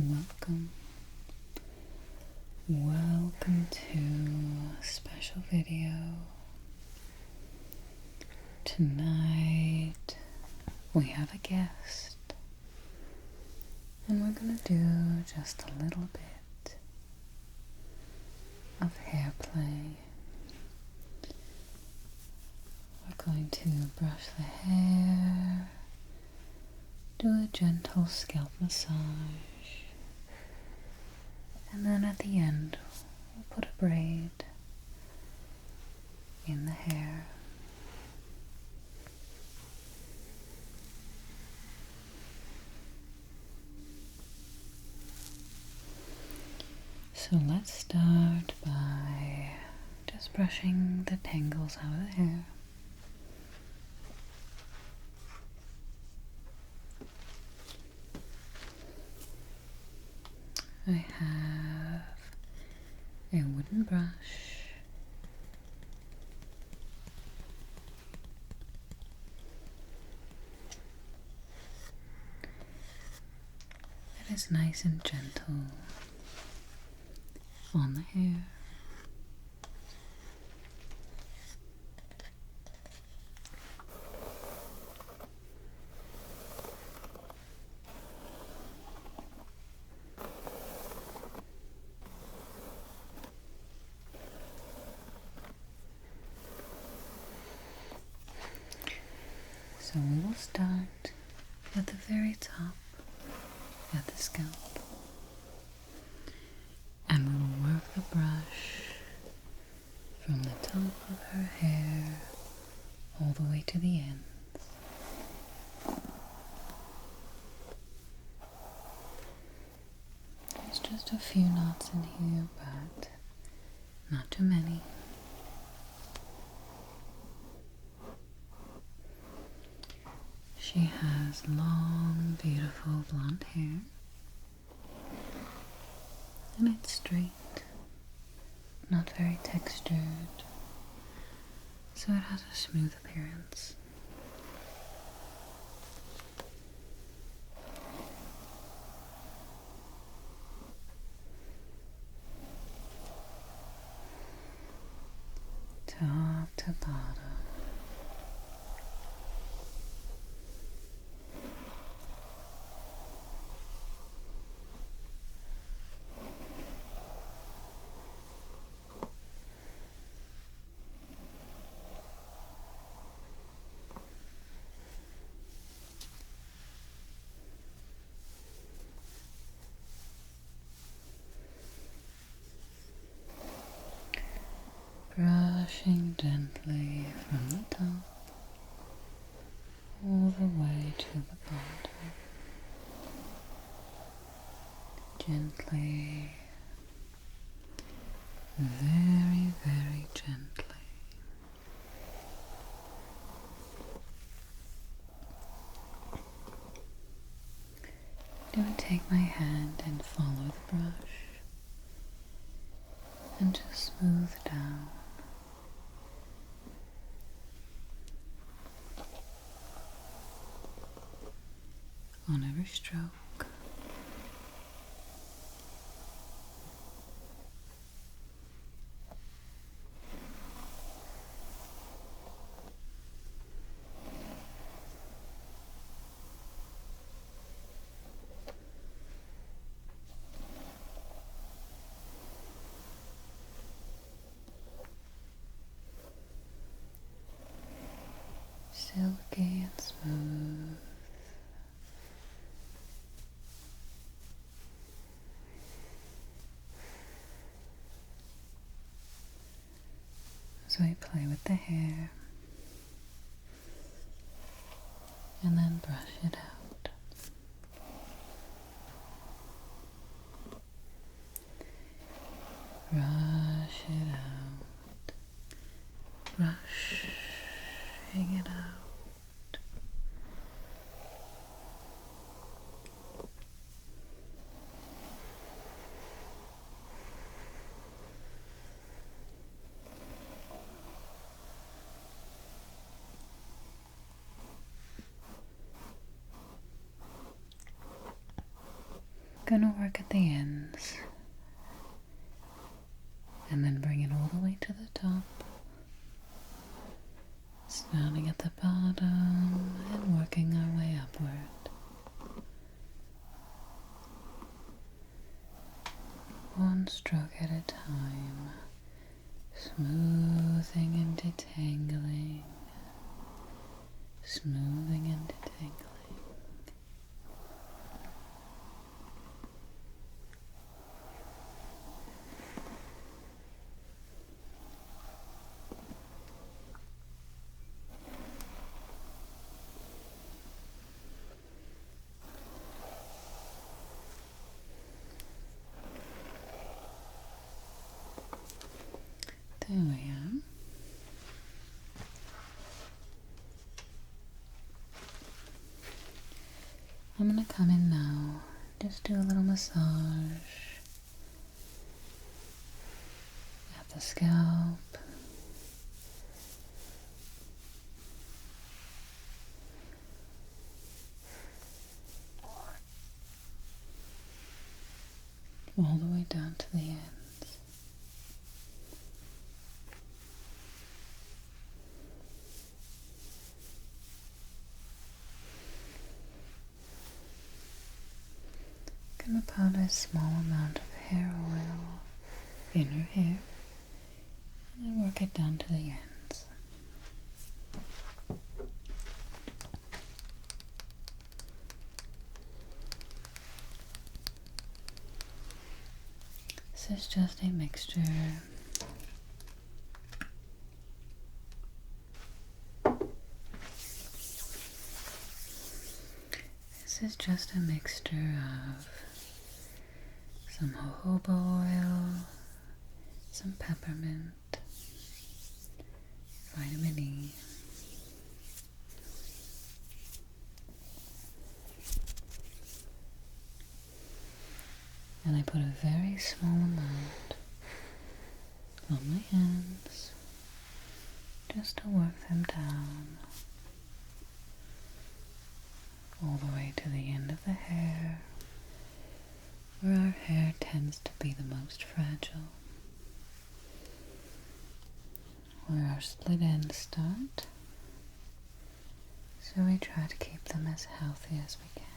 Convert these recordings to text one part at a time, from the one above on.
welcome. Welcome to a special video. Tonight we have a guest and we're gonna do just a little bit of hair play. We're going to brush the hair, do a gentle scalp massage, and then at the end we'll put a braid in the hair. So let's start by just brushing the tangles out of the hair. I have a wooden brush that is nice and gentle on the hair. So we will start at the very top, at the scalp, and we will work the brush from the top of her hair all the way to the ends. There's just a few knots in here, but not too many. She has long, beautiful blonde hair, and it's straight, not very textured, so it has a smooth appearance. Top to bottom. Brushing gently from the top all the way to the bottom. Gently, very, very gently. Do I take my hand and follow the brush and just smooth down. On every stroke. Silky and smooth. So I play with the hair and then brush it out. Brush it out. Brushing it out. Gonna work at the ends and then bring it all the way to the top, starting at the bottom and working our way upward. One stroke at a time, smoothing and detangling, smoothing and detangling. There we are. I'm going to come in now, just do a little massage at the scalp. All the way down to the ends. Gonna put a small amount of hair oil in her hair and then work it down to the ends. This is just a mixture. This is just a mixture of some jojoba oil, some peppermint, vitamin E, and I put a very small amount on my hands just to work them down all the way to the end of the hair, where our hair tends to be the most fragile, where our split ends start, so we try to keep them as healthy as we can.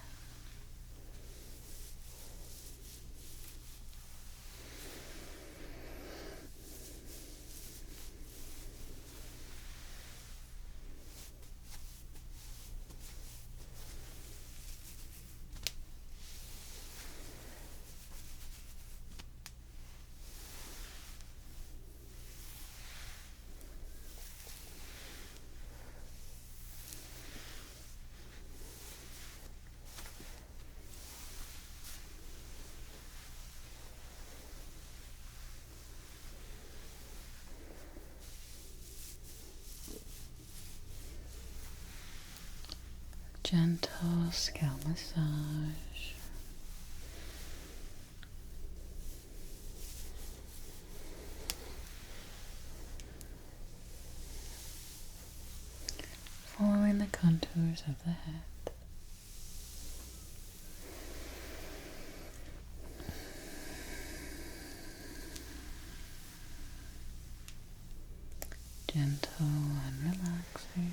Gentle scalp massage. Following the contours of the head. Gentle and relaxing.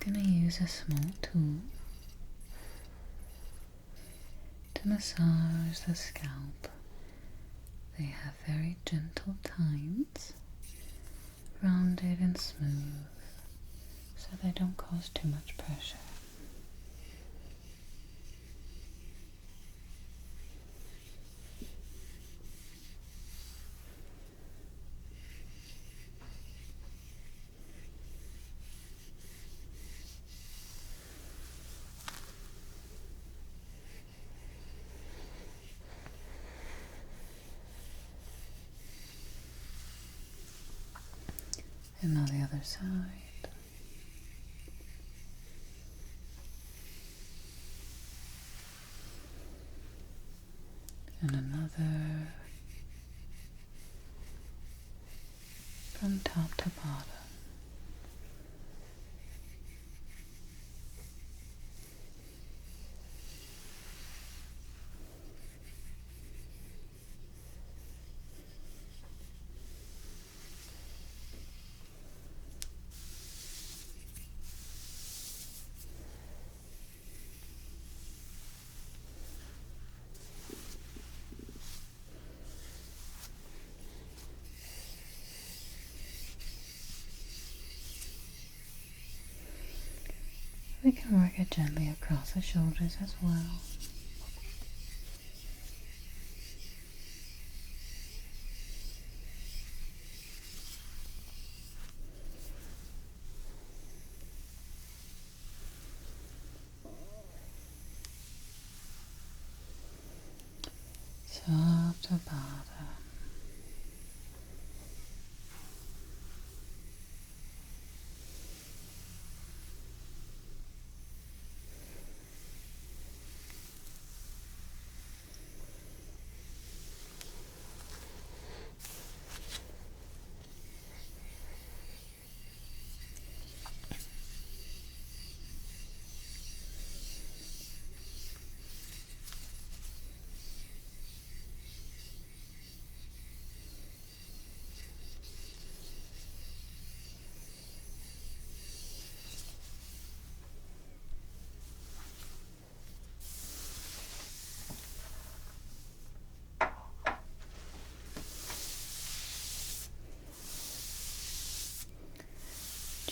I'm going to use a small tool to massage the scalp. They have very gentle tines, rounded and smooth, so they don't cause too much pressure. And on the other side. And another. from top to bottom. We can work it gently across the shoulders as well. Top to bottom.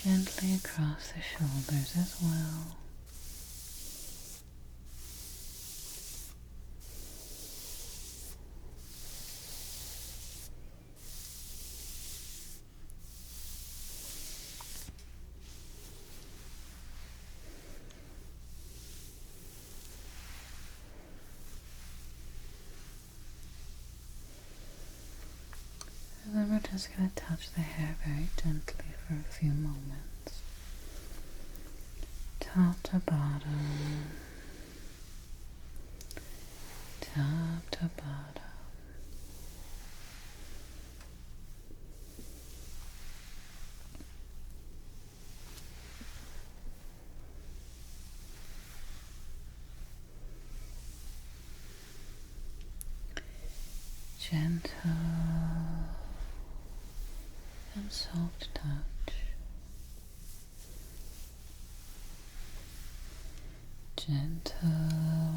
Gently across the shoulders as well. And then we're just going to touch the hair very gently for a few moments. Top to bottom. Top to bottom. Gentle and soft touch. Gentle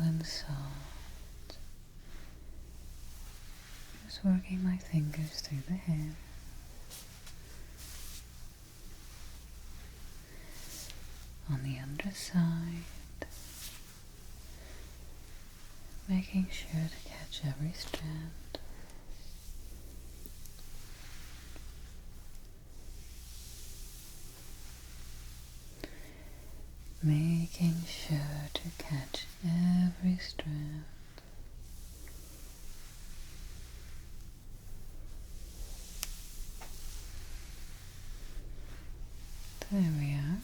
and soft. Just working my fingers through the hair. On the underside. Making sure to catch every strand. Making sure to catch every strand. There we are.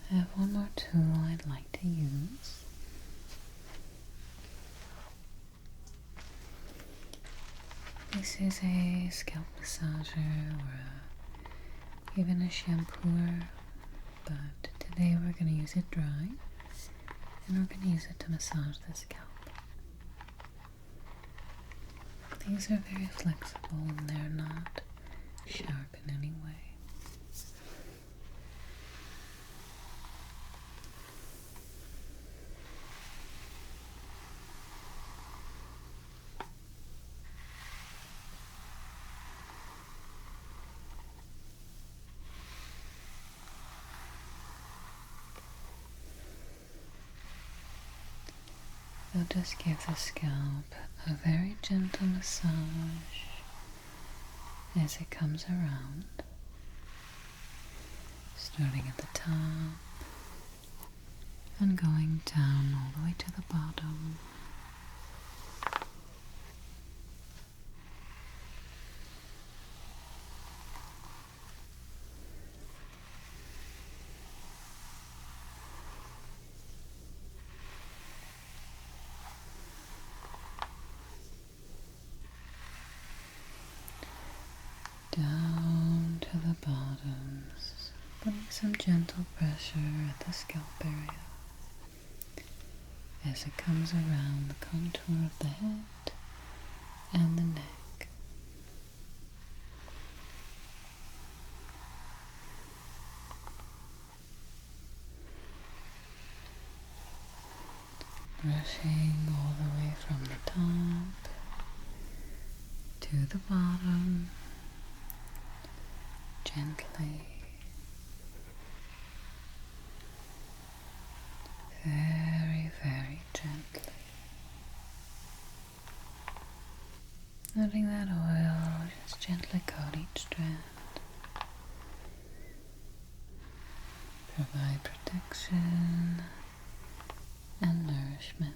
I have one more tool I'd like to use. This is a scalp massager or even a shampooer, but today we're going to use it dry, and we're going to use it to massage the scalp. These are very flexible and they're not sharp in any way. They'll just give the scalp a very gentle massage as it comes around, starting at the top and going down all the way to the bottom. to the bottoms, putting some gentle pressure at the scalp area as it comes around the contour of the head and the neck. Brushing all the way from the top to the bottom, gently, very, very gently. Letting that oil just gently coat each strand. Provide protection and nourishment.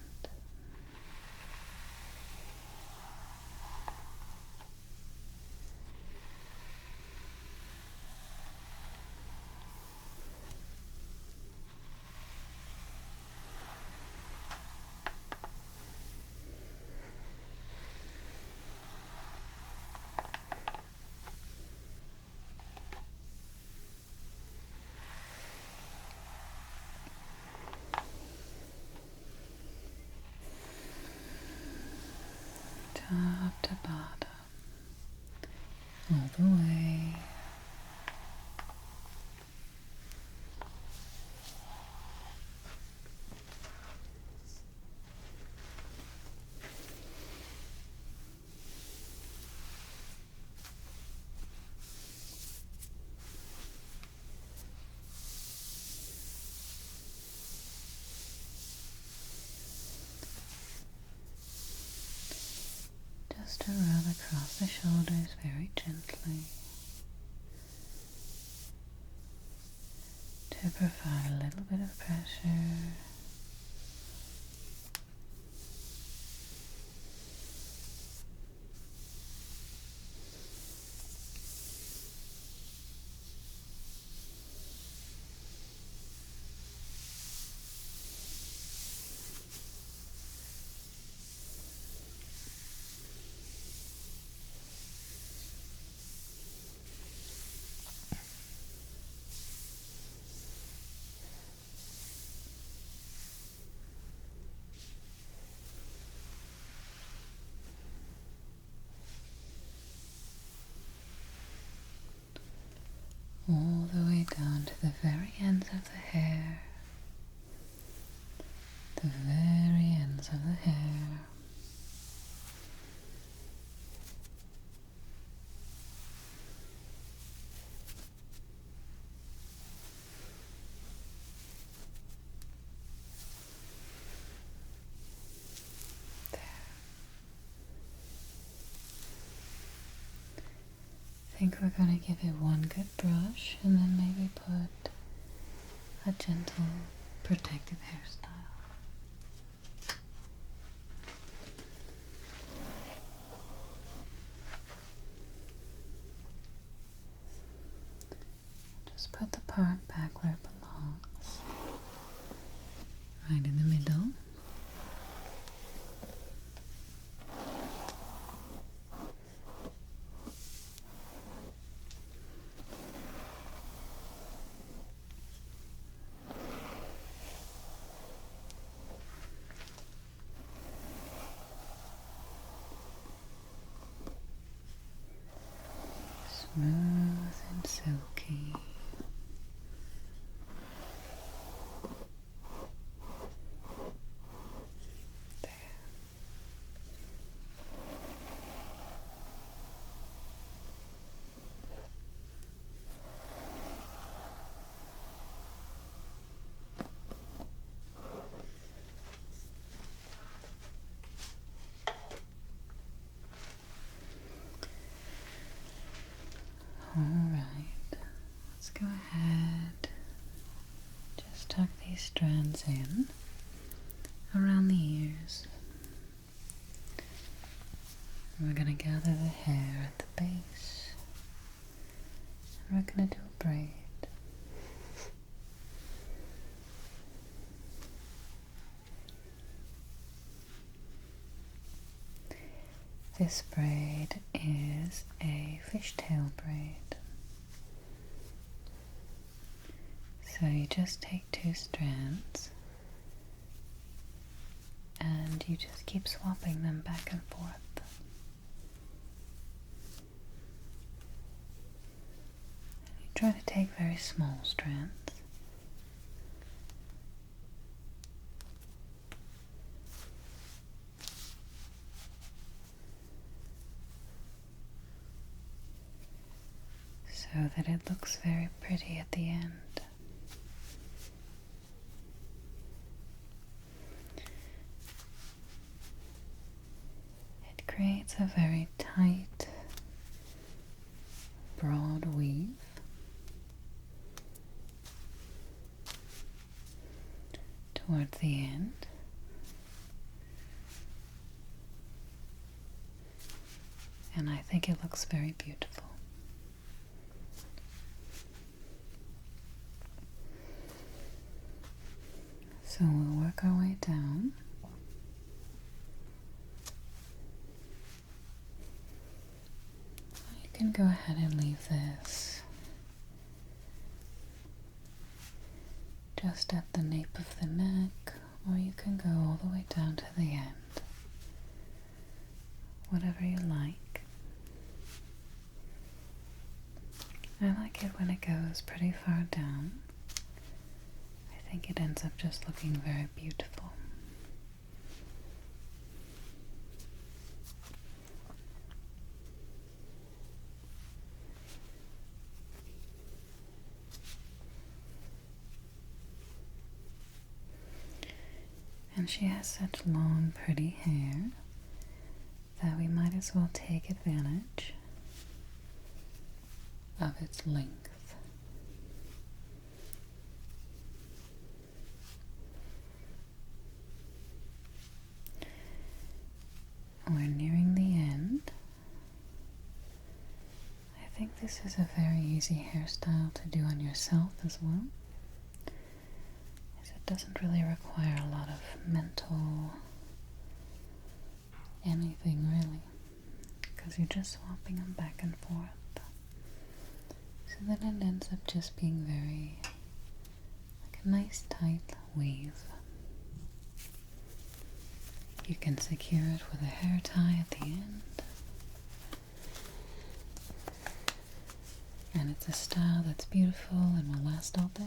Top to bottom, all the way. Just to rub across the shoulders very gently to provide a little bit of pressure. All the way down to the very ends of the hair. The very ends of the hair. I think we're going to give it one good brush and then maybe put a gentle protective hairstyle. Just put the part back where it belongs, right in the middle. Smooth and silky. There. Alright, let's go ahead, just tuck these strands in around the ears. We're going to gather the hair at the base, and we're going to do a braid. This braid is a fishtail braid. So you just take 2 strands and you just keep swapping them back and forth. You try to take very small strands. So that it looks very pretty at the end. It creates a very tight, broad weave. Towards the end. And I think it looks very beautiful. So we'll work our way down. You can go ahead and leave this just at the nape of the neck, or you can go all the way down to the end. Whatever you like. I like it when it goes pretty far down. I think it ends up just looking very beautiful. And she has such long, pretty hair that we might as well take advantage of its length. We're nearing the end. I think this is a very easy hairstyle to do on yourself as well, as it doesn't really require a lot of mental anything really, because you're just swapping them back and forth. So then it ends up just being very, like a nice tight weave. You can secure it with a hair tie at the end. And it's a style that's beautiful and will last all day.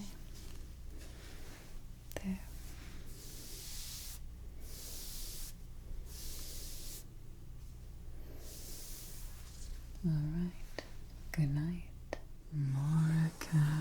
There. Alright. Good night. Morika.